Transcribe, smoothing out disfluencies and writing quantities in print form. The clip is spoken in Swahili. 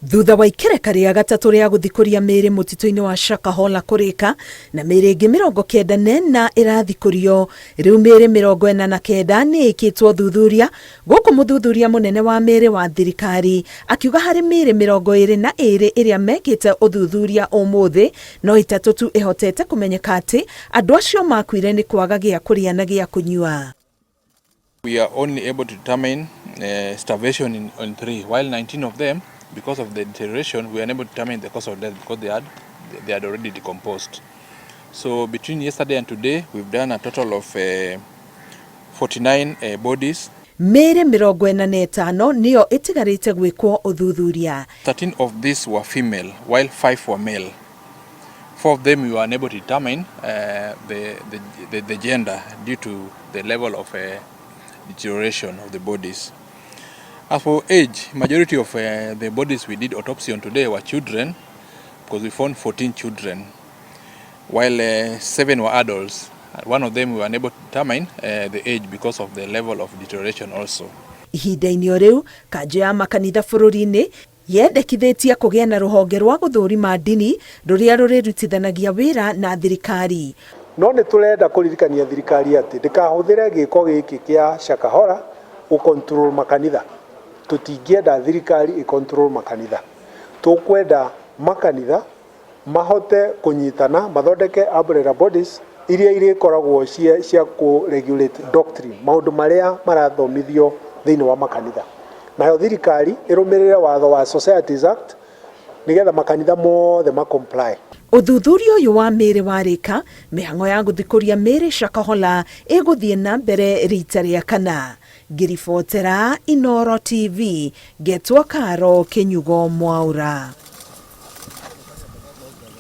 Thutha wa ikereka rĩa gatatũ rĩa gũthikũria mĩĩrĩ mũtitũ-inĩ wa Shakahola kũrĩka na mĩĩrĩ ĩngĩ 94 ĩrathikũrio, rĩu mĩĩrĩ 49 nĩ ĩkĩtwo thuthuria, gũkũ mũthuthuria mũnene wa mĩĩrĩ wa thirikari akiuga harĩ mĩĩrĩ 22 ĩrĩa mekĩte ũthuthuria ũmũthĩ, no 3 tu ĩhotete kũmenyeka atĩ andũ acio makuire nĩ kwaga gĩa kũrĩa na gĩa kũnyua. We are only able to determine starvation on 3, while 19 of them, because of the deterioration, we are unable to determine the cause of death because they had already decomposed. So between yesterday and today, we've done a total of 49 bodies. Mĩĩrĩ 45 nĩyo ĩtigarĩte gwĩkwo ũthuthuria. 13 of these were female, while 5 were male. 4 of them we were unable to determine the gender due to the level of deterioration of the bodies. As for age, majority of the bodies we did autopsy on today were children, because we found 14 children, while 7 were adults. One of them we were unable to determine the age because of the level of deterioration also. Ihinda-inĩ o rĩu, kanjũ ya makanitha bũrũri-inĩ yendekithĩtie kũgĩa na rũhonge rwa gũthũrima ndini rũrĩa rũrĩrutithanagia wĩra na thirikari. No nĩ tũrenda kũririkania thirikari atĩ ndĩkahũthĩre gĩko gĩkĩ kĩa Shakahola gũcontrol makanitha. Tũtingĩenda thirikari ĩcontrol makanitha. Tũkwenda makanitha mahote kũnyitana, mathondeke umbrella bodies iria irĩkoragwo cia kũ-regulate doctrine, maũndũ marĩa marathomithio thĩinĩ wa makanitha. Nayo thirikari ĩrũmĩrĩre watho wa Societies Act nĩgetha makanitha mothe ma-comply. Ũthuthuria ũyũ wa mĩĩrĩ warĩka, mĩhang'o ya gũthikũria mĩĩrĩ Shakahola ĩgũthiĩ na mbere rita rĩa kana. Ngĩribotera Inooro TV, Getwo Karo Kĩnyugo Mwaura.